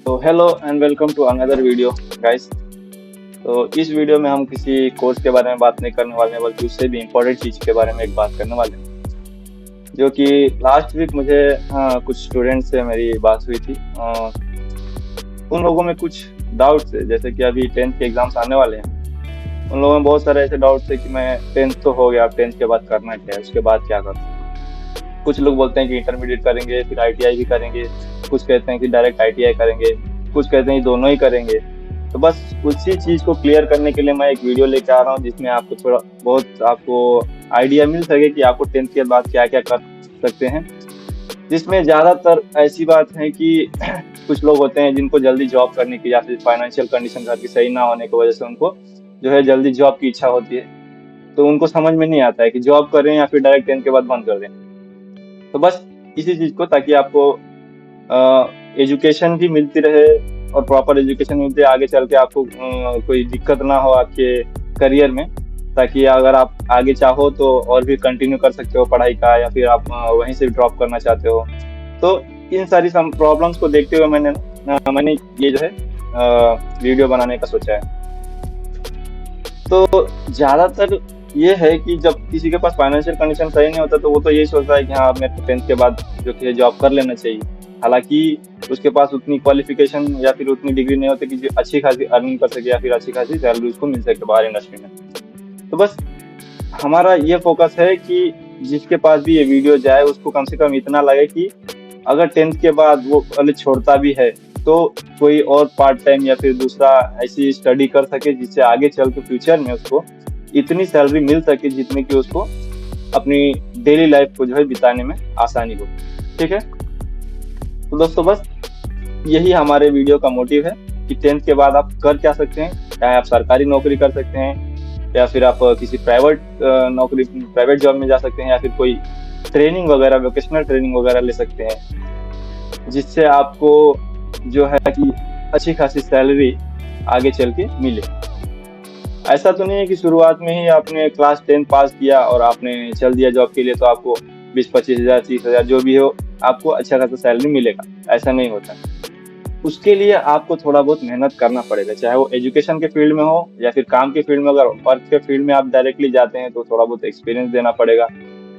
तो hello and welcome to another video guys. तो इस वीडियो में हम किसी कोर्स के बारे में बात नहीं करने वाले हैं, बल्कि उससे भी इम्पोर्टेंट चीज़ के बारे में एक बात करने वाले हैं। जो कि लास्ट वीक मुझे कुछ स्टूडेंट्स से मेरी बात हुई थी। उन लोगों में कुछ डाउट्स है, जैसे कि अभी 10th के एग्ज़ाम्स आने वाले हैं। उन लोगों में बहुत सारे ऐसे डाउट्स है कि मैं 10th तो हो गया, 10th के बाद करना क्या है, उसके बाद क्या करना है। कुछ लोग बोलते हैं कि इंटरमीडिएट करेंगे फिर आईटीआई भी करेंगे, कुछ कहते हैं कि डायरेक्ट आईटीआई करेंगे, कुछ कहते हैं कि दोनों ही करेंगे। तो बस उसी चीज़ को क्लियर करने के लिए मैं एक वीडियो लेके आ रहा हूँ, जिसमें आपको थोड़ा बहुत आपको आइडिया मिल सके कि आपको 10th के बाद क्या क्या कर सकते हैं। जिसमें ज़्यादातर ऐसी बात है कि कुछ लोग होते हैं जिनको जल्दी जॉब करने की या फिर फाइनेंशियल कंडीशन घर की सही ना होने की वजह से उनको जो है जल्दी जॉब की इच्छा होती है। तो उनको समझ में नहीं आता है कि जॉब करें या फिर डायरेक्ट 10th के बाद बंद कर दें। तो बस इसी चीज़ को, ताकि आपको एजुकेशन भी मिलती रहे और प्रॉपर एजुकेशन मिलती है, आगे चल के आपको कोई दिक्कत ना हो आपके करियर में, ताकि अगर आप आगे चाहो तो और भी कंटिन्यू कर सकते हो पढ़ाई का, या फिर आप वहीं से ड्रॉप करना चाहते हो। तो इन सारी प्रॉब्लम्स को देखते हुए मैंने ये जो है वीडियो बनाने का सोचा है। तो ज़्यादातर ये है कि जब किसी के पास फाइनेंशियल कंडीशन सही नहीं होता तो वो तो यही सोचता है कि हाँ, मेरे को 10th के बाद जो कि जॉब कर लेना चाहिए। हालांकि उसके पास उतनी क्वालिफिकेशन या फिर उतनी डिग्री नहीं होती कि जो अच्छी खासी अर्निंग कर सके या फिर अच्छी खासी सैलरी उसको मिल सके बाहर इंडस्ट्री में। तो बस हमारा ये फोकस है कि जिसके पास भी ये वीडियो जाए उसको कम से कम इतना लगे कि अगर 10th के बाद वो कॉलेज छोड़ता भी है तो कोई और पार्ट टाइम या फिर दूसरा ऐसी स्टडी कर सके जिससे आगे चल के फ्यूचर में उसको इतनी सैलरी मिल सके जितने की उसको अपनी डेली लाइफ को जो है बिताने में आसानी हो। ठीक है, तो दोस्तों बस यही हमारे वीडियो का मोटिव है कि 10th के बाद आप कर क्या सकते हैं। चाहे आप सरकारी नौकरी कर सकते हैं, या फिर आप किसी प्राइवेट जॉब में जा सकते हैं, या फिर कोई ट्रेनिंग वगैरह, वोकेशनल ट्रेनिंग वगैरह ले सकते हैं, जिससे आपको जो है कि अच्छी खासी सैलरी आगे चल के मिले। ऐसा तो नहीं है कि शुरुआत में ही आपने क्लास 10 पास किया और आपने चल दिया जॉब के लिए तो आपको 20-25 हज़ार 30 हज़ार जो भी हो आपको अच्छा खासा सैलरी मिलेगा। ऐसा नहीं होता। उसके लिए आपको थोड़ा बहुत मेहनत करना पड़ेगा, चाहे वो एजुकेशन के फील्ड में हो या फिर काम के फील्ड में। अगर वर्क के फील्ड में आप डायरेक्टली जाते हैं तो थोड़ा बहुत एक्सपीरियंस देना पड़ेगा,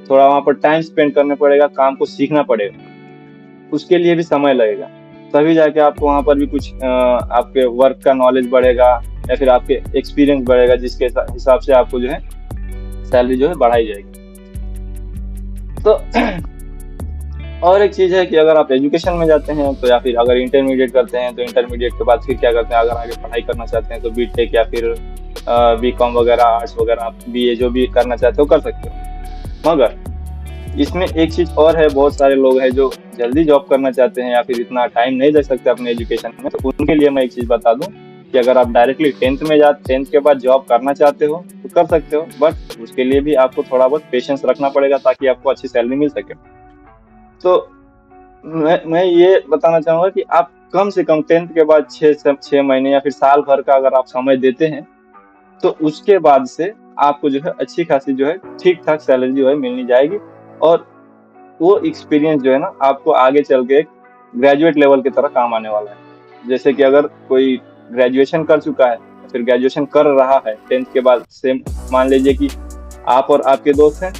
थोड़ा वहाँ पर टाइम स्पेंड करना पड़ेगा, काम को सीखना पड़ेगा। उसके लिए भी समय लगेगा, तभी जाके आपको वहाँ पर भी कुछ आपके वर्क का नॉलेज बढ़ेगा या फिर आपके एक्सपीरियंस बढ़ेगा, जिसके हिसाब से आपको जो है सैलरी जो है बढ़ाई जाएगी। तो और एक चीज़ है कि अगर आप एजुकेशन में जाते हैं तो, या फिर अगर इंटरमीडिएट करते हैं तो इंटरमीडिएट के बाद फिर क्या करते हैं, अगर आगे पढ़ाई करना चाहते हैं तो बीटेक या फिर बीकॉम वगैरह, आर्ट्स वगैरह, आप बीए जो भी करना चाहते हो कर सकते हो। मगर इसमें एक चीज़ और है, बहुत सारे लोग हैं जो जल्दी जॉब करना चाहते हैं या फिर इतना टाइम नहीं दे सकते अपने एजुकेशन में। तो उनके लिए मैं एक चीज़ बता दूं कि अगर आप डायरेक्टली 10th के बाद जॉब करना चाहते हो तो कर सकते हो, बट उसके लिए भी आपको थोड़ा बहुत पेशेंस रखना पड़ेगा ताकि आपको अच्छी सैलरी मिल सके। तो मैं ये बताना चाहूँगा कि आप कम से कम 10th के बाद 6 महीने या फिर साल भर का अगर आप समय देते हैं तो उसके बाद से आपको जो है अच्छी खासी जो है ठीक ठाक सैलरी जो है मिलनी जाएगी। और वो एक्सपीरियंस जो है ना आपको आगे चल के एक ग्रेजुएट लेवल की तरह काम आने वाला है। जैसे कि अगर कोई ग्रेजुएशन कर चुका है, फिर ग्रेजुएशन कर रहा है 10th के बाद, सेम मान लीजिए कि आप और आपके दोस्त हैं,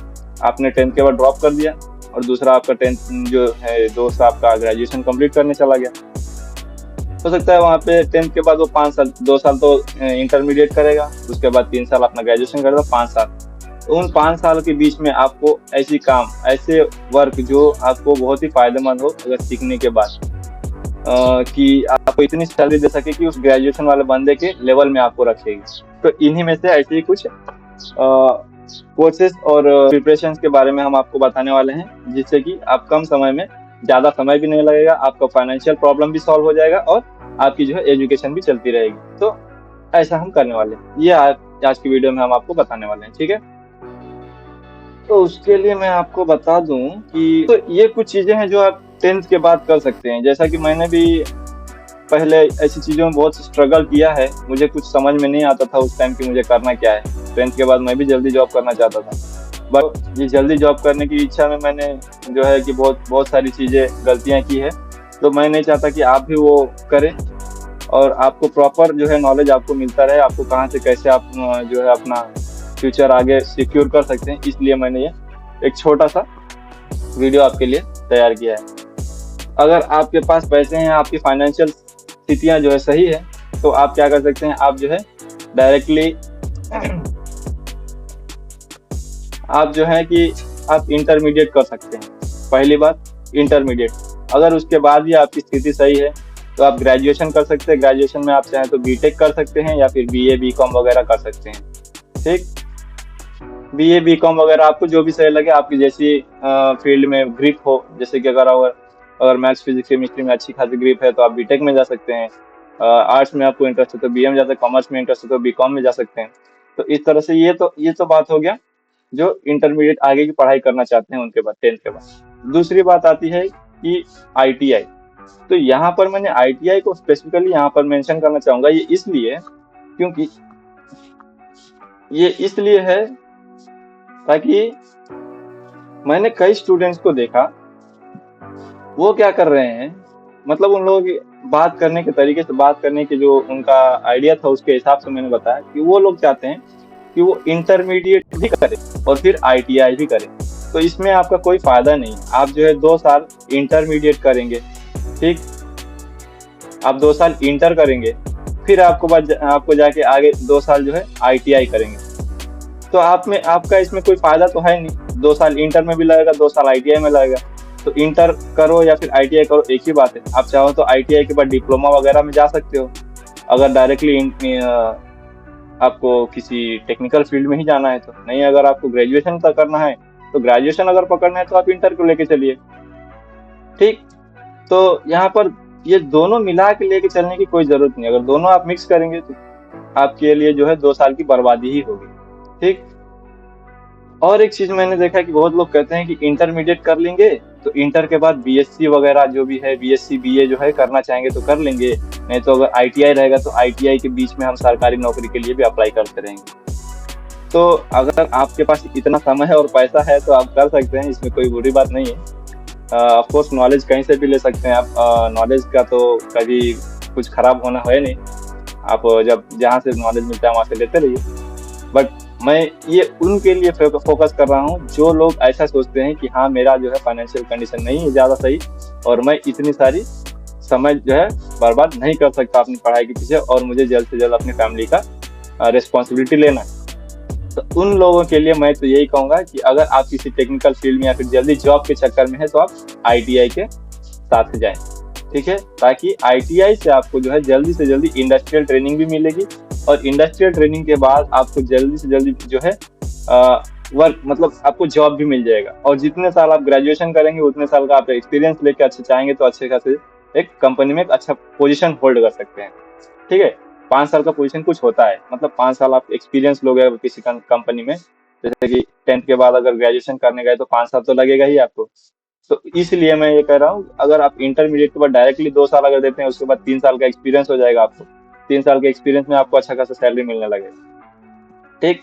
आपने 10th के बाद ड्रॉप कर दिया और दूसरा आपका 10th जो है दोस्त आपका ग्रेजुएशन कंप्लीट करने चला गया। हो सकता है वहाँ पे 10th के बाद वो 5 साल, 2 साल तो इंटरमीडिएट करेगा, उसके बाद 3 साल अपना ग्रेजुएशन करेगा, 5 साल। तो उन 5 साल के बीच में आपको ऐसे वर्क जो आपको बहुत ही फायदेमंद हो अगर सीखने के बाद, कि आपको इतनी सैलरी दे सके कि उस ग्रेजुएशन वाले बंदे के लेवल में आपको रखेगी। तो इन्हीं में से ऐसे ही कुछ कोर्सेज और प्रिपरेशन के बारे में हम आपको बताने वाले हैं, जिससे कि आप कम समय में, ज़्यादा समय भी नहीं लगेगा, आपका फाइनेंशियल प्रॉब्लम भी सॉल्व हो जाएगा और आपकी जो है एजुकेशन भी चलती रहेगी। तो ऐसा हम करने वाले हैं, ये आज की वीडियो में हम आपको बताने वाले हैं। ठीक है, तो उसके लिए मैं आपको बता दूं कि तो ये कुछ चीज़ें हैं जो आप 10th के बाद कर सकते हैं। जैसा कि मैंने भी पहले ऐसी चीज़ों में बहुत स्ट्रगल किया है, मुझे कुछ समझ में नहीं आता था उस टाइम कि मुझे करना क्या है। 10th के बाद मैं भी जल्दी जॉब करना चाहता था, बट ये जल्दी जॉब करने की इच्छा में मैंने जो है कि बहुत सारी चीज़ें गलतियाँ की है, तो मैं नहीं चाहता कि आप भी वो करें और आपको प्रॉपर जो है नॉलेज आपको मिलता रहे, आपको कहाँ से कैसे आप जो है अपना फ्यूचर आगे सिक्योर कर सकते हैं। इसलिए मैंने ये एक छोटा सा वीडियो आपके लिए तैयार किया है। अगर आपके पास पैसे हैं, आपकी फाइनेंशियल स्थितियां जो है सही है, तो आप क्या कर सकते हैं, आप जो है डायरेक्टली आप जो है कि आप इंटरमीडिएट कर सकते हैं। पहली बात इंटरमीडिएट। अगर उसके बाद भी आपकी स्थिति सही है तो आप ग्रेजुएशन कर सकते हैं। ग्रेजुएशन में आप चाहें तो बीटेक कर सकते हैं या फिर बीए बीकॉम वगैरह कर सकते हैं। ठीक, बीए बीकॉम वगैरह आपको जो भी सही लगे, आपकी जैसी फील्ड में ग्रिप हो, जैसे कि अगर मैथ्स फिजिक्स केमिस्ट्री में अच्छी खासी ग्रिप है तो आप बीटेक में जा सकते हैं। आर्ट्स में आपको इंटरेस्ट है तो बीए में जा सकते हैं, कॉमर्स में इंटरेस्ट है तो बीकॉम में जा सकते हैं। तो इस तरह से ये तो बात हो गया जो इंटरमीडिएट आगे की पढ़ाई करना चाहते हैं उनके बाद, 10th के बाद। दूसरी बात आती है कि आईटीआई। तो यहाँ पर मैंने आईटीआई को स्पेसिफिकली यहाँ पर मेंशन करना चाहूंगा। ये इसलिए है ताकि मैंने कई स्टूडेंट्स को देखा, वो क्या कर रहे हैं, मतलब उन लोगों की बात करने के तरीके से, बात करने के जो उनका आइडिया था उसके हिसाब से मैंने बताया कि वो लोग चाहते हैं कि वो इंटरमीडिएट भी करे और फिर आईटीआई भी करे। तो इसमें आपका कोई फायदा नहीं। आप जो है 2 साल इंटरमीडिएट करेंगे, ठीक, आप 2 साल इंटर करेंगे, फिर आपको जाके आगे 2 साल जो है आईटीआई करेंगे। तो आपका इसमें कोई फायदा तो है नहीं। 2 साल इंटर में भी लगेगा, 2 साल आईटीआई में लगेगा। तो इंटर करो या फिर आईटीआई करो, एक ही बात है। आप चाहो तो आईटीआई के बाद डिप्लोमा वगैरह में जा सकते हो, अगर डायरेक्टली आपको किसी टेक्निकल फील्ड में ही जाना है तो। नहीं, अगर आपको ग्रेजुएशन तक करना है तो ग्रेजुएशन अगर पकड़ना है तो आप इंटर को लेके चलिए। ठीक, तो यहाँ पर ये दोनों मिला के लेके चलने की कोई जरूरत नहीं। अगर दोनों आप मिक्स करेंगे तो आपके लिए जो है 2 साल की बर्बादी ही होगी। ठीक, और एक चीज मैंने देखा कि बहुत लोग कहते हैं कि इंटरमीडिएट कर लेंगे तो इंटर के बाद बीएससी वगैरह जो भी है, बीएससी बीए जो है करना चाहेंगे तो कर लेंगे, नहीं तो अगर आईटीआई रहेगा तो आईटीआई के बीच में हम सरकारी नौकरी के लिए भी अप्लाई करते रहेंगे। तो अगर आपके पास इतना समय है और पैसा है तो आप कर सकते हैं, इसमें कोई बुरी बात नहीं है। ऑफ कोर्स नॉलेज कहीं से भी ले सकते हैं आप। नॉलेज का तो कभी कुछ खराब होना है नहीं। आप जब जहाँ से नॉलेज मिलता है वहाँ से लेते रहिए। बट मैं ये उनके लिए फोकस कर रहा हूँ जो लोग ऐसा सोचते हैं कि हाँ, मेरा जो है फाइनेंशियल कंडीशन नहीं है ज़्यादा सही और मैं इतनी सारी समय जो है बर्बाद नहीं कर सकता अपनी पढ़ाई के पीछे, और मुझे जल्द से जल्द अपनी फैमिली का रिस्पॉन्सिबिलिटी लेना है। तो उन लोगों के लिए मैं तो यही कहूँगा कि अगर आप किसी टेक्निकल फील्ड में या फिर जल्दी जॉब के चक्कर में है तो आप आईटीआई के साथ जाएं, ठीक है, ताकि आईटीआई से आपको जो है जल्दी से जल्दी इंडस्ट्रियल ट्रेनिंग भी मिलेगी और इंडस्ट्रियल ट्रेनिंग के बाद आपको जल्दी से जल्दी जो है वर्क, मतलब आपको जॉब भी मिल जाएगा। और जितने साल आप ग्रेजुएशन करेंगे उतने साल का आप एक्सपीरियंस लेके अच्छे चाहेंगे तो अच्छे खासे एक कंपनी में एक अच्छा पोजीशन होल्ड कर सकते हैं। ठीक है, 5 साल का पोजीशन कुछ होता है, मतलब 5 साल आप एक्सपीरियंस लोगे किसी कंपनी में। जैसे कि 10th के बाद अगर ग्रेजुएशन करने गए तो 5 साल तो लगेगा ही आपको। तो इसलिए मैं ये कह रहा हूँ, अगर आप इंटरमीडिएट के बाद डायरेक्टली 2 साल अगर देते हैं, उसके बाद 3 साल का एक्सपीरियंस हो जाएगा आपको। 3 साल के एक्सपीरियंस में आपको अच्छा खासा सैलरी मिलने लगेगा। ठीक,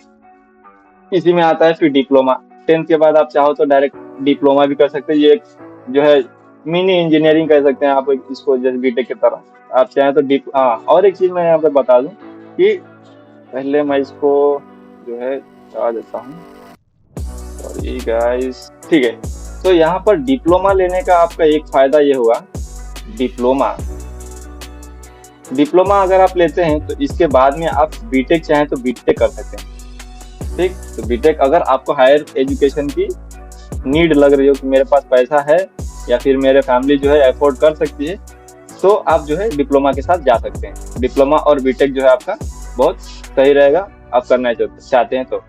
इसी में आता है फिर डिप्लोमा। 10th के बाद आप चाहो तो डायरेक्ट डिप्लोमा भी कर सकते हैं। ये जो है मिनी इंजीनियरिंग कह सकते हैं आप इसको, जैसे बीटेक की तरह आप चाहें तो और एक चीज मैं यहाँ पे बता दूं कि पहले मैं इसको जो है बता देता हूँ, सॉरी गाइस। ठीक है, तो यहाँ पर डिप्लोमा लेने का आपका एक फायदा ये हुआ, डिप्लोमा अगर आप लेते हैं तो इसके बाद में आप बीटेक चाहें तो बीटेक कर सकते हैं। ठीक, तो बीटेक अगर आपको हायर एजुकेशन की नीड लग रही हो कि मेरे पास पैसा है या फिर मेरे फैमिली जो है अफोर्ड कर सकती है, तो आप जो है डिप्लोमा के साथ जा सकते हैं। डिप्लोमा और बीटेक जो है आपका बहुत सही रहेगा, आप करना चाहते हैं तो।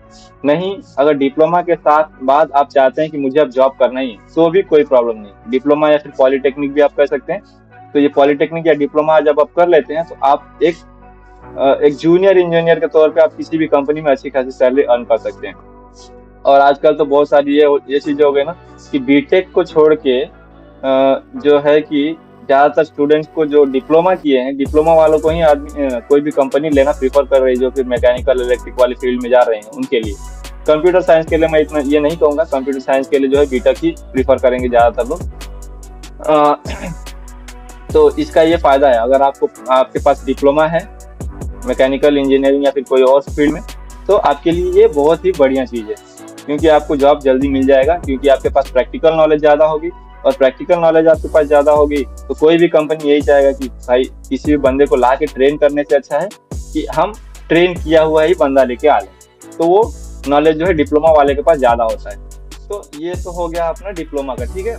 नहीं, अगर डिप्लोमा के साथ बाद आप चाहते हैं कि मुझे अब जॉब करना ही है तो भी कोई प्रॉब्लम नहीं। डिप्लोमा या फिर पॉलिटेक्निक भी आप कर सकते हैं। तो ये पॉलिटेक्निक या डिप्लोमा जब आप कर लेते हैं तो आप एक जूनियर इंजीनियर के तौर पे आप किसी भी कंपनी में अच्छी खासी सैलरी अर्न कर सकते हैं। और आजकल तो बहुत सारी ये चीजें हो गई ना कि बीटेक को छोड़ के जो है कि ज्यादातर स्टूडेंट्स को जो डिप्लोमा किए हैं, डिप्लोमा वालों को ही कोई भी कंपनी लेना प्रीफर कर रही है, जो कि मैकेनिकल इलेक्ट्रिक वाली फील्ड में जा रहे हैं उनके लिए। कंप्यूटर साइंस के लिए मैं इतना ये नहीं कहूँगा, कंप्यूटर साइंस के लिए जो है बीटेक ही प्रीफर करेंगे ज्यादातर लोग। तो इसका ये फायदा है, अगर आपके पास डिप्लोमा है मैकेनिकल इंजीनियरिंग या फिर कोई और फील्ड में, तो आपके लिए ये बहुत ही बढ़िया चीज़ है, क्योंकि आपको जॉब जल्दी मिल जाएगा, क्योंकि आपके पास प्रैक्टिकल नॉलेज ज़्यादा होगी। और प्रैक्टिकल नॉलेज आपके पास ज़्यादा होगी तो कोई भी कंपनी यही चाहेगा कि भाई किसी भी बंदे को ला के ट्रेन करने से अच्छा है कि हम ट्रेन किया हुआ ही बंदा लेके आ लें। तो वो नॉलेज जो है डिप्लोमा वाले के पास ज़्यादा होता है। तो ये तो हो गया अपना डिप्लोमा का, ठीक है।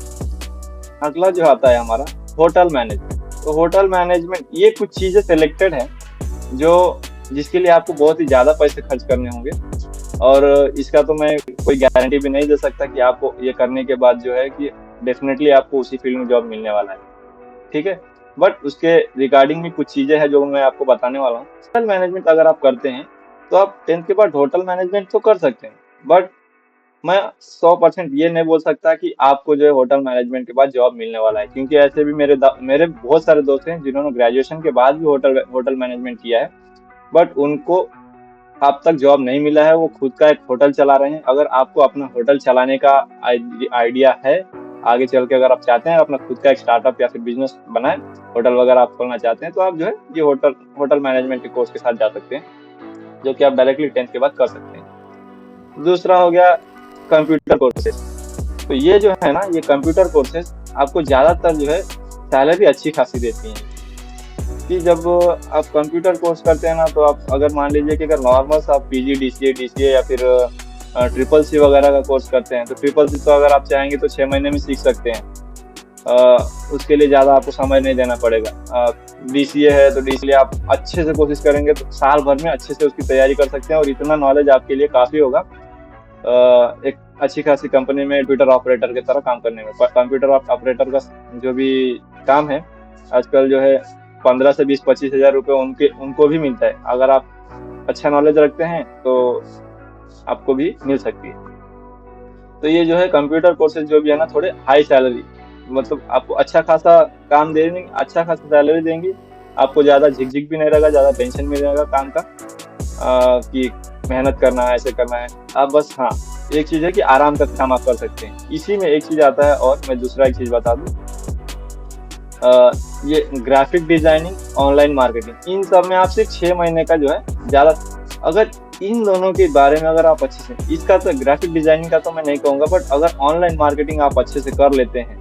अगला जो आता है हमारा होटल मैनेजमेंट। तो होटल मैनेजमेंट ये कुछ चीज़ें सिलेक्टेड हैं जो जिसके लिए आपको बहुत ही ज़्यादा पैसे खर्च करने होंगे, और इसका तो मैं कोई गारंटी भी नहीं दे सकता कि आपको ये करने के बाद जो है कि डेफिनेटली आपको उसी फील्ड में जॉब मिलने वाला है, ठीक है। बट उसके रिगार्डिंग भी कुछ चीज़ें हैं जो मैं आपको बताने वाला हूँ। होटल मैनेजमेंट अगर आप करते हैं तो आप 10th के बाद होटल मैनेजमेंट तो कर सकते हैं, बट मैं 100% ये नहीं बोल सकता कि आपको जो है होटल मैनेजमेंट के बाद जॉब मिलने वाला है, क्योंकि ऐसे भी मेरे बहुत सारे दोस्त हैं जिन्होंने ग्रेजुएशन के बाद भी होटल मैनेजमेंट किया है, बट उनको अब तक जॉब नहीं मिला है। वो खुद का एक होटल चला रहे हैं। अगर आपको अपना होटल चलाने का आइडिया है, आगे चल के अगर आप चाहते हैं अपना खुद का एक स्टार्टअप या फिर बिजनेस बनाए, होटल वगैरह आप खोलना चाहते हैं, तो आप जो है ये होटल मैनेजमेंट के कोर्स के साथ जा सकते हैं, जो कि आप डायरेक्टली 10th के बाद कर सकते हैं। दूसरा हो गया कंप्यूटर कोर्सेज। तो ये जो है ना, ये कंप्यूटर कोर्सेज आपको ज़्यादातर जो है सैलरी अच्छी खासी देती हैं, कि जब आप कंप्यूटर कोर्स करते हैं ना, तो आप अगर मान लीजिए कि अगर नॉर्मल आप पीजी डीसीए या फिर ट्रिपल सी वगैरह का कोर्स करते हैं, तो ट्रिपल सी तो अगर आप चाहेंगे तो 6 महीने में सीख सकते हैं। उसके लिए ज़्यादा आपको समय नहीं देना पड़ेगा। डीसीए है तो डीसीए आप अच्छे से कोशिश करेंगे तो साल भर में अच्छे से उसकी तैयारी कर सकते हैं, और इतना नॉलेज आपके लिए काफ़ी होगा एक अच्छी खासी कंपनी में कंप्यूटर ऑपरेटर की तरह काम करने में। कंप्यूटर ऑपरेटर का जो भी काम है आजकल जो है 15 से 20-25 हज़ार रुपये उनको भी मिलता है। अगर आप अच्छा नॉलेज रखते हैं तो आपको भी मिल सकती है। तो ये जो है कंप्यूटर कोर्सेज जो भी है ना, थोड़े हाई सैलरी, मतलब आपको अच्छा खासा काम देंगे, अच्छा खासा सैलरी देंगी, आपको ज़्यादा झिकझिक भी नहीं रहेगा, ज़्यादा टेंशन भी नहीं रहेगा काम का कि मेहनत करना है, ऐसे करना है। आप बस हाँ, एक चीज़ है कि आराम का काम आप कर सकते हैं। इसी में एक चीज़ आता है, और मैं दूसरा एक चीज़ बता दूँ, ये ग्राफिक डिजाइनिंग, ऑनलाइन मार्केटिंग, इन सब में आप सिर्फ 6 महीने का जो है ज़्यादा, अगर इन दोनों के बारे में अगर आप अच्छे से, इसका तो ग्राफिक डिजाइनिंग का तो मैं नहीं कहूँगा, बट अगर ऑनलाइन मार्केटिंग आप अच्छे से कर लेते हैं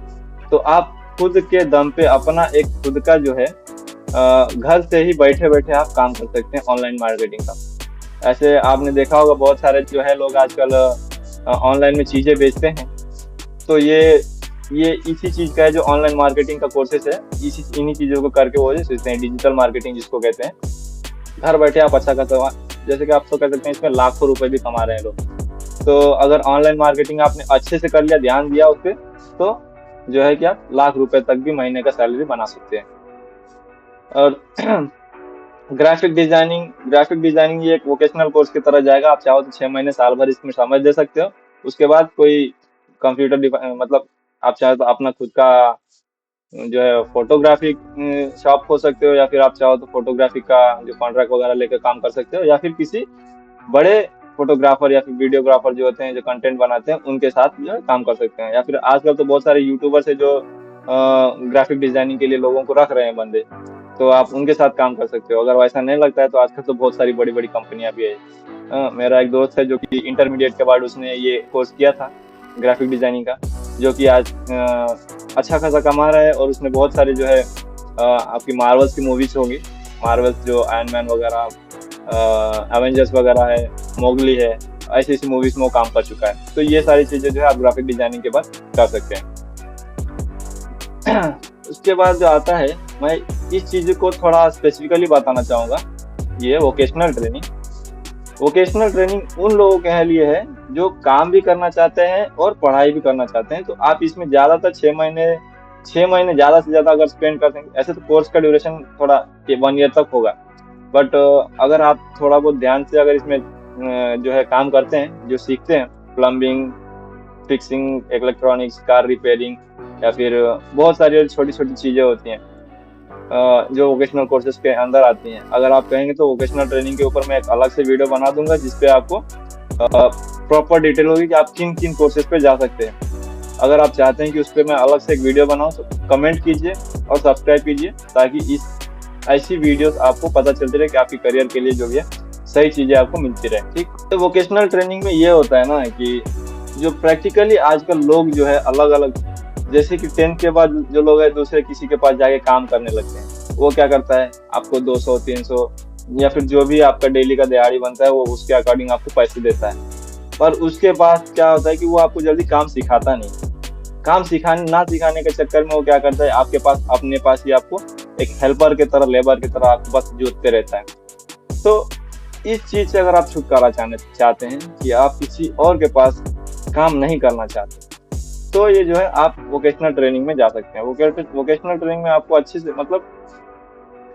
तो आप खुद के दम पे अपना एक खुद का जो है घर से ही बैठे बैठे आप काम कर सकते हैं ऑनलाइन मार्केटिंग का। ऐसे आपने देखा होगा बहुत सारे जो है लोग आजकल ऑनलाइन में चीज़ें बेचते हैं, तो ये इसी चीज़ का है जो ऑनलाइन मार्केटिंग का कोर्सेस है। इन्हीं चीज़ों को करके वो सोचते हैं डिजिटल मार्केटिंग जिसको कहते हैं। घर बैठे आप अच्छा खासा, जैसे कि आप तो कह सकते हैं इसमें लाखों रुपए भी कमा रहे हैं लोग। तो अगर ऑनलाइन मार्केटिंग आपने अच्छे से कर लिया, ध्यान दिया उस पर, तो जो है कि आप लाख रुपए तक भी महीने का सैलरी बना सकते हैं। और ग्राफिक डिजाइनिंग ये एक वोकेशनल कोर्स की तरह जाएगा। आप चाहो तो 6 महीने साल भर इसमें समय दे सकते हो। उसके बाद कोई कंप्यूटर मतलब आप चाहो तो अपना खुद का जो है फोटोग्राफी शॉप खोल सकते हो, या फिर आप चाहो तो फोटोग्राफी का जो कॉन्ट्रैक्ट वगैरह लेकर काम कर सकते हो, या फिर किसी बड़े फोटोग्राफर या फिर वीडियोग्राफर जो होते हैं जो कंटेंट बनाते हैं उनके साथ जो है काम कर सकते हैं। या फिर आजकल तो बहुत सारे यूट्यूबर्स है जो ग्राफिक डिजाइनिंग के लिए लोगों को रख रहे हैं बंदे, तो आप उनके साथ काम कर सकते हो। अगर वैसा नहीं लगता है तो आजकल तो बहुत सारी बड़ी बड़ी कंपनियां भी है। मेरा एक दोस्त है जो कि इंटरमीडिएट के बाद उसने ये कोर्स किया था ग्राफिक डिजाइनिंग का, जो कि आज अच्छा खासा कमा रहा है, और उसने बहुत सारे जो है आपकी मार्वल्स की मूवीज होगी, मार्वल्स जो आयरन मैन वगैरह, एवेंजर्स वगैरह है, मोगली है, ऐसी ऐसी मूवीज में वो काम कर चुका है। तो ये सारी चीज़ें जो है आप ग्राफिक डिजाइनिंग के बाद कर सकते हैं। उसके बाद जो आता है, मैं इस चीज़ को थोड़ा स्पेसिफिकली बताना चाहूँगा, ये वोकेशनल ट्रेनिंग उन लोगों के लिए है जो काम भी करना चाहते हैं और पढ़ाई भी करना चाहते हैं। तो आप इसमें ज़्यादातर 6 महीने ज़्यादा से ज़्यादा अगर स्पेंड कर देंगे। ऐसे तो कोर्स का ड्यूरेशन थोड़ा 1 ईयर तक होगा, बट अगर आप थोड़ा बहुत ध्यान से अगर इसमें जो है काम करते हैं, जो सीखते हैं plumbing, fixing, electronics, car repairing, या फिर बहुत सारी छोटी छोटी चीज़ें होती हैं जो वोकेशनल कोर्सेज के अंदर आती हैं। अगर आप कहेंगे तो वोकेशनल ट्रेनिंग के ऊपर मैं एक अलग से वीडियो बना दूंगा जिसपे आपको प्रॉपर डिटेल होगी कि आप किन किन कोर्सेज पे जा सकते हैं। अगर आप चाहते हैं कि उस पर मैं अलग से एक वीडियो बनाऊं तो कमेंट कीजिए, और सब्सक्राइब कीजिए, ताकि इस ऐसी वीडियोस आपको पता चलती रहे कि आपके करियर के लिए जो भी है सही चीजें आपको मिलती रहे। ठीक, तो वोकेशनल ट्रेनिंग में ये होता है ना कि जो प्रैक्टिकली आजकल लोग जो है अलग अलग, जैसे कि 10th के बाद जो लोग है दूसरे किसी के पास जाके काम करने लगते हैं, वो क्या करता है आपको 200 300 या फिर जो भी आपका डेली का दिहाड़ी बनता है वो उसके अकॉर्डिंग आपको पैसे देता है। पर उसके पास क्या होता है कि वो आपको जल्दी काम सिखाता नहीं। काम सिखाने ना सिखाने के चक्कर में वो क्या करता है आपके पास अपने पास ही आपको एक हेल्पर की तरह, लेबर की तरह आपके पास जोतते रहता है। तो इस चीज से अगर आप छुटकारा चाहते हैं कि आप किसी और के पास काम नहीं करना चाहते, तो ये जो है आप वोकेशनल ट्रेनिंग में जा सकते हैं। वोकेशनल ट्रेनिंग में आपको अच्छे से मतलब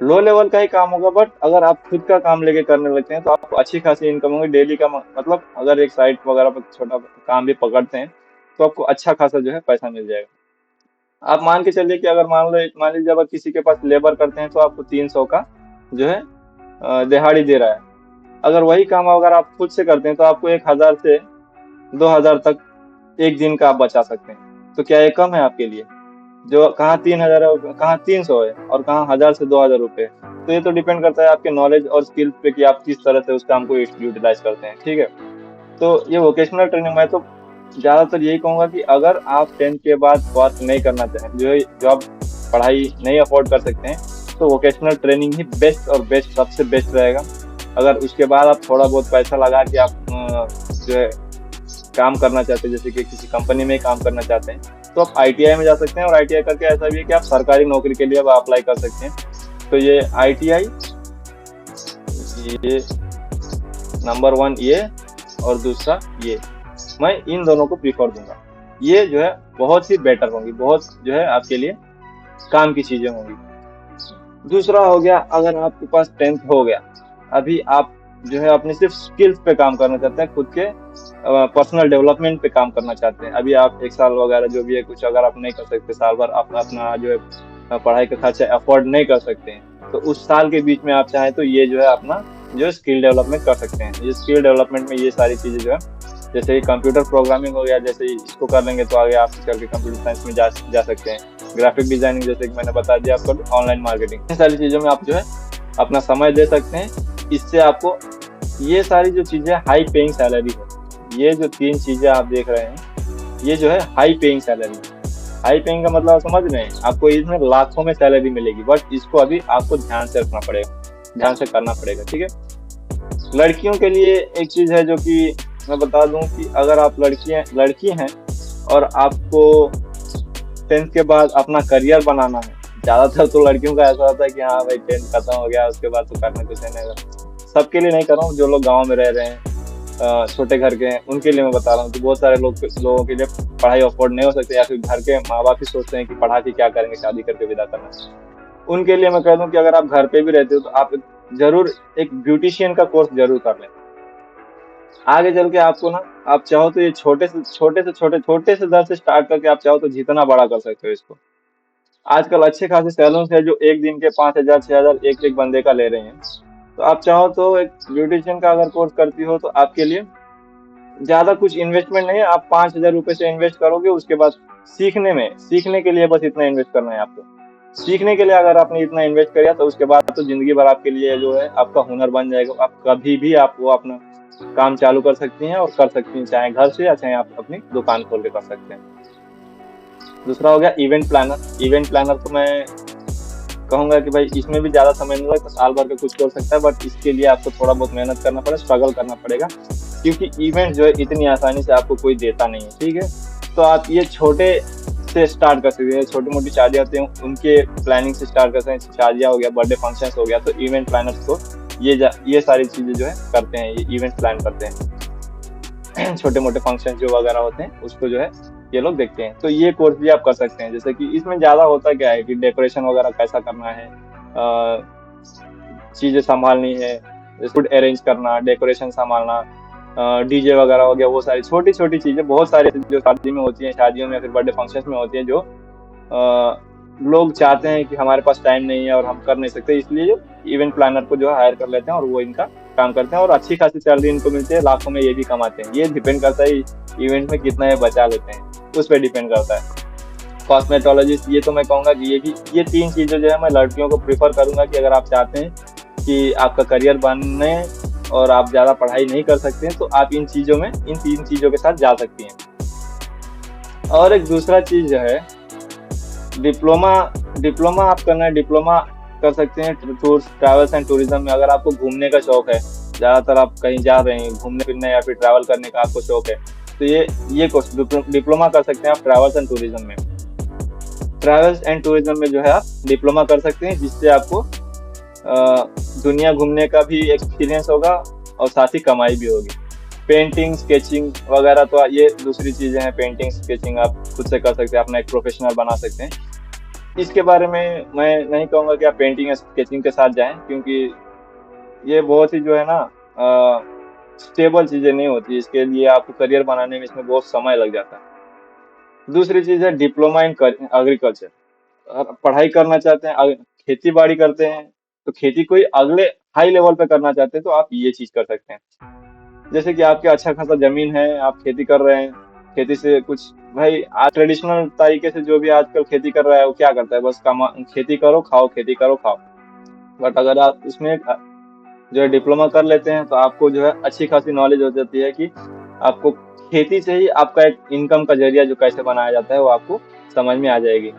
लो लेवल का ही काम होगा, बट अगर आप खुद का काम लेके करने लगते हैं तो आपको अच्छी खासी इनकम होगी डेली का। मतलब अगर एक साइट वगैरह पर छोटा काम भी पकड़ते हैं तो आपको अच्छा खासा जो है पैसा मिल जाएगा। आप मान के चलिए कि अगर मान लीजिए अगर किसी के पास लेबर करते हैं तो आपको 300 का जो है दिहाड़ी दे रहा है। अगर वही काम अगर आप खुद से करते हैं तो आपको 1000 से 2000 तक एक दिन का आप बचा सकते हैं। तो क्या ये कम है आपके लिए? जो कहाँ 3000 है, कहाँ 300 है, और कहाँ 1000 से 2000 रुपये। तो ये तो डिपेंड करता है आपके नॉलेज और स्किल्स पे कि आप किस तरह से उस काम को यूटिलाइज करते हैं। ठीक है, तो ये वोकेशनल ट्रेनिंग में तो ज्यादातर यही कहूंगा कि अगर आप 10th के बाद वर्क नहीं करना चाहें, जो आप पढ़ाई नहीं अफोर्ड कर सकते हैं, तो वोकेशनल ट्रेनिंग ही बेस्ट और बेस्ट सबसे बेस्ट रहेगा। अगर उसके बाद आप थोड़ा बहुत पैसा लगा के आप जो है काम करना चाहते हैं, जैसे कि किसी कंपनी में काम करना चाहते हैं, तो आप ITI में जा सकते हैं। और ITI करके ऐसा भी है कि आप सरकारी नौकरी के लिए अब अप्लाई कर सकते हैं। तो ये ITI, ये नंबर 1 ये और दूसरा ये, मैं इन दोनों को प्रीफर दूंगा। ये जो है बहुत ही बेटर होंगी, बहुत जो है आपके लिए काम की चीजें होंगी। दूसरा हो गया, अगर आपके पास 10th हो गया, अभी आप जो है अपने सिर्फ स्किल्स पे काम करना चाहते हैं, खुद के पर्सनल डेवलपमेंट पे काम करना चाहते हैं। अभी आप 1 साल वगैरह जो भी है कुछ अगर आप नहीं कर सकते, साल भर अपना जो है पढ़ाई का खर्चा अफोर्ड नहीं कर सकते हैं, तो उस साल के बीच में आप चाहें तो ये जो है अपना जो स्किल डेवलपमेंट कर सकते हैं। ये स्किल डेवलपमेंट में ये सारी चीजें जो है, जैसे कंप्यूटर प्रोग्रामिंग हो गया, जैसे इसको कर लेंगे तो आगे आप चल के कंप्यूटर साइंस में जा सकते हैं। ग्राफिक डिजाइनिंग, जैसे कि मैंने बता दिया आपको, ऑनलाइन मार्केटिंग, इन सारी चीजों में आप जो है अपना समय दे सकते हैं। इससे आपको ये सारी जो चीजें हाई पेइंग सैलरी है, ये जो 3 चीजें आप देख रहे हैं, ये जो है high paying salary. High paying का मतलब आप समझ रहे हैं, आपको इसमें लाखों में सैलरी मिलेगी, बट इसको अभी आपको ध्यान से रखना पड़ेगा, ध्यान से करना पड़ेगा। ठीक है, लड़कियों के लिए एक चीज है जो कि मैं बता दूं कि अगर आप लड़की हैं और आपको 10th के बाद अपना करियर बनाना है, ज्यादातर तो लड़कियों का ऐसा होता है कि हाँ भाई 10th खत्म हो गया उसके बाद तो करना कुछ नहीं होगा। सबके लिए नहीं कर रहा हूँ, जो लोग गाँव में रह रहे हैं, छोटे घर के हैं, उनके लिए मैं बता रहा हूँ कि बहुत सारे लोगों के लिए पढ़ाई अफोर्ड नहीं हो सकते, या फिर घर के माँ बाप ही सोचते हैं कि पढ़ा के क्या करेंगे, शादी करके विदा करना। उनके लिए मैं कह दूं कि अगर आप घर पे भी रहते हो तो आप जरूर एक ब्यूटिशियन का कोर्स जरूर कर लें। आगे चल के आपको ना, आप चाहो तो ये छोटे से दर से स्टार्ट करके आप चाहो तो जितना बड़ा कर सकते हो इसको। आजकल अच्छे खासे सैलून है जो एक दिन के 5000 6000 एक बंदे का ले रहे हैं। तो आप चाहो तो एक ब्यूटिशियन का अगर कोर्स करती हो तो आपके लिए ज्यादा कुछ इन्वेस्टमेंट नहीं है। आप 5000 रुपए से इन्वेस्ट करोगे, उसके बाद सीखने के लिए बस इतना इन्वेस्ट करना है आपको। सीखने के लिए अगर आपने इतना इन्वेस्ट किया तो उसके बाद तो जिंदगी भर आपके लिए जो है आपका हुनर बन जाएगा। आप कभी भी आप वो अपना काम चालू कर सकती हैं और कर सकती हैं, चाहे घर से या चाहे आप अपनी दुकान खोल के कर सकते हैं। दूसरा हो गया इवेंट प्लानर। इवेंट प्लानर तो मैं कहूंगा कि भाई इसमें भी ज्यादा समय नहीं लगता, साल भर का कुछ कर सकता है, बट इसके लिए आपको थोड़ा बहुत मेहनत करना पड़ेगा, स्ट्रगल करना पड़ेगा, क्योंकि इवेंट जो है इतनी आसानी से आपको कोई देता नहीं है। ठीक है, तो आप ये छोटे से स्टार्ट कर सकते हैं। छोटी मोटी शादियां होती हैं उनके प्लानिंग से स्टार्ट करते हैं, शादियां हो गया, बर्थडे फंक्शन हो गया, तो इवेंट प्लानर्स को ये सारी चीजें जो है करते हैं, ये इवेंट प्लान करते हैं। छोटे मोटे फंक्शन जो वगैरह होते हैं उसको जो है ये लोग देखते हैं। तो ये कोर्स भी आप कर सकते हैं। जैसे कि इसमें ज्यादा होता क्या है कि डेकोरेशन वगैरह कैसा करना है, चीजें संभालनी है, फूड अरेंज करना, डेकोरेशन संभालना, डीजे वगैरह हो गया, वो सारी छोटी छोटी चीजें बहुत सारी जो शादी में होती हैं, शादियों में या फिर बर्थडे फंक्शन में होती हैं, जो लोग चाहते हैं कि हमारे पास टाइम नहीं है और हम कर नहीं सकते, इसलिए जो इवेंट प्लानर को जो है हायर कर लेते हैं और वो इनका काम करते हैं और अच्छी खासी सैलरी इनको मिलती है, लाखों में ये भी कमाते हैं। ये डिपेंड करता है इवेंट में कितना ये बचा लेते हैं, उस पर डिपेंड करता है। कॉस्मेटोलॉजिस्ट, ये तो मैं कहूँगा कि ये 3 चीज़ें जो है मैं लड़कियों को प्रेफ़र करूँगा कि अगर आप चाहते हैं कि आपका करियर बनने और आप ज़्यादा पढ़ाई नहीं कर सकते हैं, तो आप इन 3 चीज़ों के साथ जा सकती हैं। और एक दूसरा चीज़ जो है, डिप्लोमा डिप्लोमा आप करना है, डिप्लोमा कर सकते हैं टूर्स ट्रैवल्स एंड टूरिज्म में। अगर आपको घूमने का शौक है, ज़्यादातर आप कहीं जा रहे हैं घूमने फिरने या फिर ट्रैवल करने का आपको शौक है, तो ये कोर्स डिप्लोमा कर सकते हैं आप ट्रैवल्स एंड टूरिज्म में। ट्रैवल्स एंड टूरिज्म में जो है आप डिप्लोमा कर सकते हैं, जिससे आपको दुनिया घूमने का भी एक्सपीरियंस होगा और साथ ही कमाई भी होगी। पेंटिंग, स्केचिंग वगैरह तो ये दूसरी चीज़ें हैं। पेंटिंग, स्केचिंग आप खुद से कर सकते हैं, अपना एक प्रोफेशनल बना सकते हैं। इसके बारे में मैं नहीं कहूँगा कि आप पेंटिंग या स्केचिंग के साथ जाएं, क्योंकि ये बहुत ही जो है ना स्टेबल चीज़ें नहीं होती। इसके लिए आपको करियर बनाने में इसमें बहुत समय लग जाता है। दूसरी चीज़ है डिप्लोमा इन एग्रीकल्चर। पढ़ाई करना चाहते हैं, खेती बाड़ी करते हैं, तो खेती कोई अगले हाई लेवल पे करना चाहते हैं, तो आप ये चीज़ कर सकते हैं। जैसे कि आपके अच्छा खासा जमीन है, आप खेती कर रहे हैं, खेती से कुछ भाई आज ट्रेडिशनल तरीके से जो भी आजकल खेती कर रहा है वो क्या करता है, बस खेती करो खाओ, खेती करो खाओ। बट अगर आप इसमें जो है डिप्लोमा कर लेते हैं, तो आपको जो है अच्छी खासी नॉलेज हो जाती है कि आपको खेती से ही आपका एक इनकम का जरिया जो कैसे बनाया जाता है वो आपको समझ में आ जाएगी।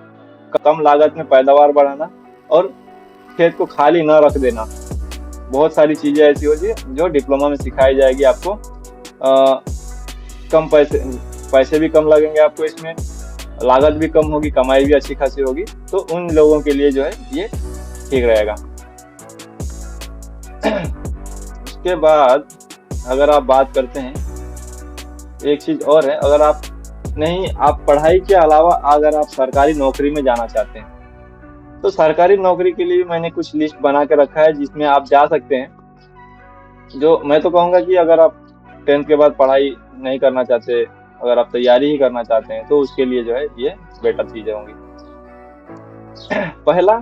कम लागत में पैदावार बढ़ाना और खेत को खाली न रख देना, बहुत सारी चीजें ऐसी होती है जो डिप्लोमा में सिखाई जाएगी आपको। कम पैसे भी कम लगेंगे आपको, इसमें लागत भी कम होगी, कमाई भी अच्छी खासी होगी, तो उन लोगों के लिए जो है ये ठीक रहेगा। उसके बाद अगर आप बात करते हैं, एक चीज और है, अगर आप पढ़ाई के अलावा अगर आप सरकारी नौकरी में जाना चाहते हैं, तो सरकारी नौकरी के लिए मैंने कुछ लिस्ट बना के रखा है जिसमें आप जा सकते हैं। जो मैं तो कहूँगा कि अगर आप 10th के बाद पढ़ाई नहीं करना चाहते, अगर आप तैयारी ही करना चाहते हैं, तो उसके लिए जो है ये बेटर चीजें होंगी। पहला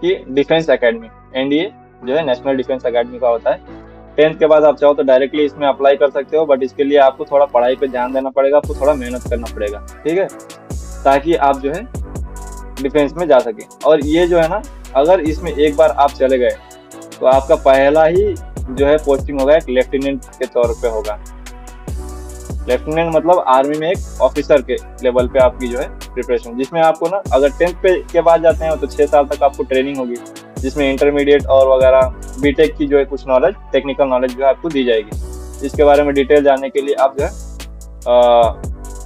कि डिफेंस एकेडमी, एनडीए जो है नेशनल डिफेंस एकेडमी का होता है। 10th के बाद आप चाहो तो डायरेक्टली इसमें अप्लाई कर सकते हो, बट इसके लिए आपको थोड़ा पढ़ाई पे ध्यान देना पड़ेगा, आपको थोड़ा मेहनत करना पड़ेगा, ठीक है, ताकि आप जो है डिफेंस में जा सके। और ये जो है ना, अगर इसमें एक बार आप चले गए तो आपका पहला ही जो है पोस्टिंग होगा एक लेफ्टिनेंट के तौर पे होगा। लेफ्टिनेंट मतलब आर्मी में एक ऑफिसर के लेवल पे आपकी जो है प्रिपरेशन, जिसमें आपको ना अगर 10th के बाद जाते हैं तो 6 साल तक आपको ट्रेनिंग होगी, जिसमें इंटरमीडिएट और वगैरह बीटेक की जो है कुछ नॉलेज, टेक्निकल नॉलेज जो है आपको दी जाएगी। इसके बारे में डिटेल जानने के लिए आप जो है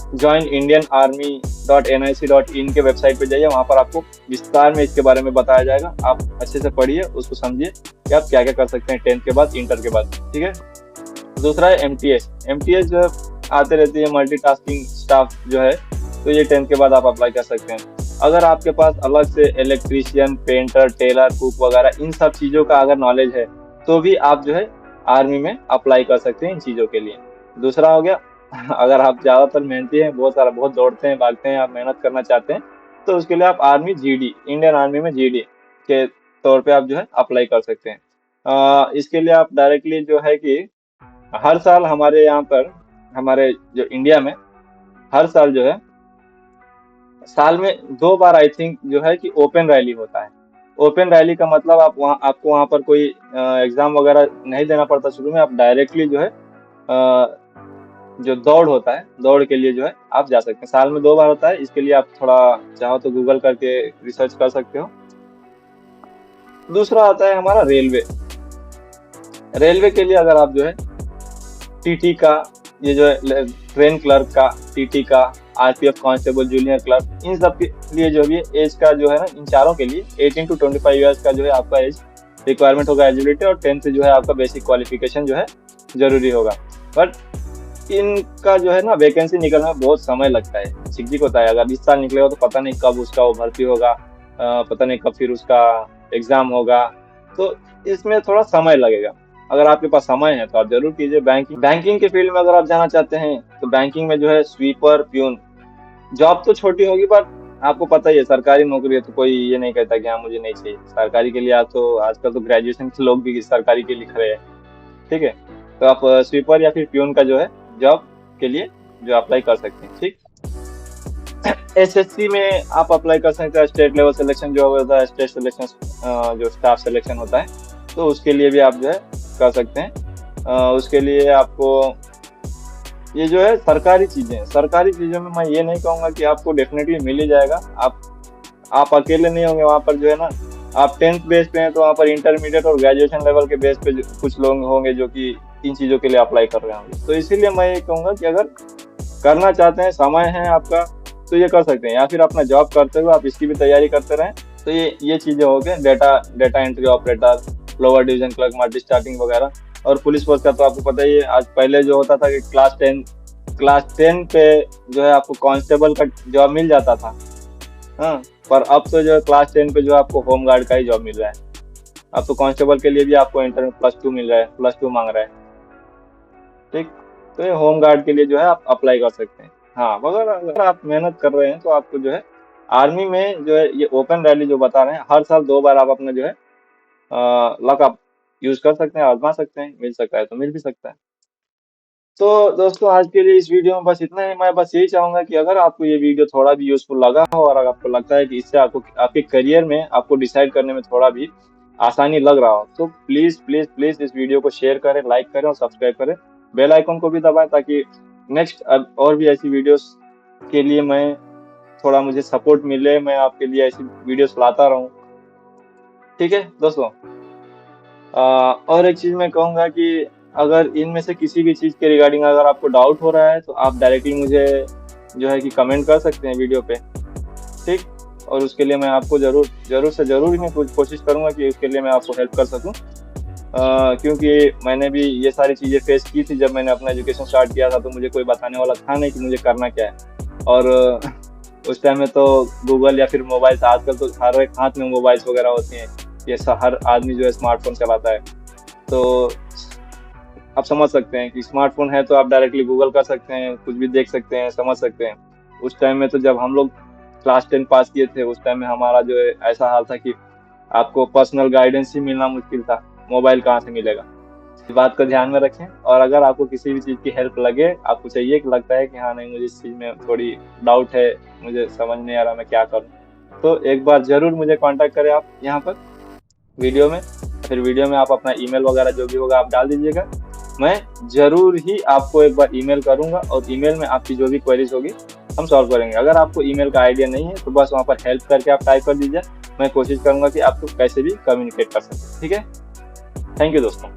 joinindianarmy.nic.in के वेबसाइट पे जाइए, वहाँ पर आपको विस्तार में इसके बारे में बताया जाएगा। आप अच्छे से पढ़िए, उसको समझिए कि आप क्या क्या कर सकते हैं 10th के बाद, इंटर के बाद, ठीक है। दूसरा है एमटीएस जो है आते रहती है, मल्टीटास्किंग स्टाफ जो है, तो ये 10th के बाद आप अप्लाई कर सकते हैं। अगर आपके पास अलग से इलेक्ट्रीशियन, पेंटर, टेलर, कुक वगैरह इन सब चीज़ों का अगर नॉलेज है, तो भी आप जो है आर्मी में अप्लाई कर सकते हैं इन चीज़ों के लिए। दूसरा हो गया, अगर आप ज़्यादातर मेहनती हैं, बहुत दौड़ते हैं, भागते हैं, आप मेहनत करना चाहते हैं, तो उसके लिए आप आर्मी जीडी, इंडियन आर्मी में जीडी के तौर पे आप जो है अप्लाई कर सकते हैं। इसके लिए आप डायरेक्टली जो है कि हर साल हमारे यहाँ पर, हमारे जो इंडिया में हर साल जो है साल में 2 बार आई थिंक जो है कि ओपन रैली होता है। ओपन रैली का मतलब आपको वहाँ पर कोई एग्जाम वगैरह नहीं देना पड़ता शुरू में, आप डायरेक्टली जो है जो दौड़ होता है, दौड़ के लिए जो है आप जा सकते हैं। साल में 2 बार होता है, इसके लिए आप थोड़ा चाहो तो गूगल करके रिसर्च कर सकते हो। दूसरा आता है हमारा रेलवे। रेलवे के लिए अगर आप जो है टीटी का, ये जो है ट्रेन क्लर्क का, टीटी का, आरपीएफ कांस्टेबल, जूनियर क्लर्क, इन सब के लिए जो भी एज का जो है ना, इन चारों के लिए 18 to 25 ईयर्स का जो है आपका एज रिक्वायरमेंट होगा, एलिजिबिलिटी, और 10th से जो है आपका बेसिक क्वालिफिकेशन जो है जरूरी होगा। बट इनका जो है ना वैकेंसी निकलने में बहुत समय लगता है, झिकझिक होता है। अगर इस साल निकलेगा तो पता नहीं कब उसका वो भर्ती होगा, पता नहीं कब फिर उसका एग्जाम होगा, तो इसमें थोड़ा समय लगेगा। अगर आपके पास समय है तो आप जरूर कीजिए। बैंकिंग के फील्ड में अगर आप जाना चाहते हैं, तो बैंकिंग में जो है स्वीपर, प्यून, जॉब तो छोटी होगी, पर आपको पता ही है सरकारी नौकरी है तो कोई ये नहीं कहता कि हाँ मुझे नहीं चाहिए सरकारी के लिए। आप तो आजकल तो ग्रेजुएशन के लोग भी सरकारी के लिए खड़े हैं, ठीक है। तो आप स्वीपर या फिर प्यून का जो है जॉब के लिए जो अप्लाई कर सकते हैं, ठीक। एसएससी में आप अप्लाई कर सकते हैं, स्टेट लेवल सिलेक्शन जो होता है, स्टेट सिलेक्शन जो स्टाफ सिलेक्शन होता है, तो उसके लिए भी आप जो है कर सकते हैं। उसके लिए आपको ये जो है सरकारी चीज़ों में मैं ये नहीं कहूँगा कि आपको डेफिनेटली मिल ही जाएगा। आप अकेले नहीं होंगे वहाँ पर जो है ना। आप 10th बेस पे हैं तो वहाँ पर इंटरमीडिएट और ग्रेजुएशन लेवल के बेस पे कुछ लोग होंगे जो कि इन चीज़ों के लिए अप्लाई कर रहे होंगे। तो इसीलिए मैं ये कहूँगा कि अगर करना चाहते हैं, समय है आपका, तो ये कर सकते हैं, या फिर अपना जॉब करते हुए आप इसकी भी तैयारी करते रहें। तो ये चीज़ें हो गए, data entry operator, lower division clerk, multi starting वगैरह। और पुलिस फोर्स का तो आपको पता ही है, आज पहले जो होता था कि क्लास 10 पे जो है आपको कांस्टेबल का जॉब मिल जाता था। हाँ, पर अब तो जो है क्लास 10 पे जो है आपको होम गार्ड का ही जॉब मिल रहा है। अब तो कांस्टेबल के लिए भी आपको इंटर में +2 मिल रहा है, +2 मांग रहा है। ठीक, तो ये होम गार्ड के लिए जो है आप अप्लाई कर सकते हैं। हाँ, अगर आप मेहनत कर रहे हैं तो आपको जो है आर्मी में जो है ये ओपन रैली जो बता रहे हैं, हर साल 2 बार आप अपना जो है लक आप यूज कर सकते हैं, आजमा सकते हैं, मिल सकता है तो मिल भी सकता है। तो दोस्तों, आज के लिए इस वीडियो में बस इतना ही। मैं बस यही चाहूंगा कि अगर आपको ये वीडियो थोड़ा भी यूजफुल लगा हो और अगर आपको लगता है कि इससे आपको आपके करियर में आपको डिसाइड करने में थोड़ा भी आसानी लग रहा हो, तो प्लीज प्लीज प्लीज इस वीडियो को शेयर करें, लाइक करें और सब्सक्राइब करें। बेल आइकन को भी दबाएं ताकि नेक्स्ट और भी ऐसी वीडियोस के लिए मैं थोड़ा मुझे सपोर्ट मिले, मैं आपके लिए ऐसी वीडियोस लाता रहूं। ठीक है दोस्तों। और एक चीज मैं कहूंगा कि अगर इनमें से किसी भी चीज के रिगार्डिंग अगर आपको डाउट हो रहा है तो आप डायरेक्टली मुझे जो है कि कमेंट कर सकते हैं वीडियो पे। ठीक, और उसके लिए मैं आपको जरूर जरूर से जरूर ही मैं कोशिश करूंगा कि उसके लिए मैं आपको हेल्प कर सकूं। क्योंकि मैंने भी ये सारी चीज़ें फेस की थी जब मैंने अपना एजुकेशन स्टार्ट किया था, तो मुझे कोई बताने वाला था नहीं कि मुझे करना क्या है। और उस टाइम में तो गूगल या फिर मोबाइल था, आजकल तो हर एक हाथ में मोबाइल्स वगैरह होती हैं, ये हर आदमी जो है स्मार्टफोन चलाता है। तो आप समझ सकते हैं कि स्मार्टफोन है तो आप डायरेक्टली गूगल कर सकते हैं, कुछ भी देख सकते हैं, समझ सकते हैं। उस टाइम में तो जब हम लोग क्लास 10 पास किए थे, उस टाइम में हमारा जो है ऐसा हाल था कि आपको पर्सनल गाइडेंस ही मिलना मुश्किल था, मोबाइल कहाँ से मिलेगा। इस बात को ध्यान में रखें। और अगर आपको किसी भी चीज़ की हेल्प लगे, आपको चाहिए कि लगता है कि हाँ नहीं, मुझे इस चीज़ में थोड़ी डाउट है, मुझे समझ नहीं आ रहा मैं क्या करूँ, तो एक बार ज़रूर मुझे कांटेक्ट करें आप यहाँ पर वीडियो में। फिर वीडियो में आप अपना ईमेल वगैरह जो भी होगा आप डाल दीजिएगा, मैं ज़रूर ही आपको एक बार ईमेल करूँगा और ईमेल में आपकी जो भी क्वेरीज होगी हम सॉल्व करेंगे। अगर आपको ईमेल का आइडिया नहीं है तो बस वहाँ पर हेल्प करके आप टाइप कर दीजिए, मैं कोशिश करूँगा कि आपको कैसे भी कम्युनिकेट कर सकें। ठीक है, थैंक यू दोस्तों।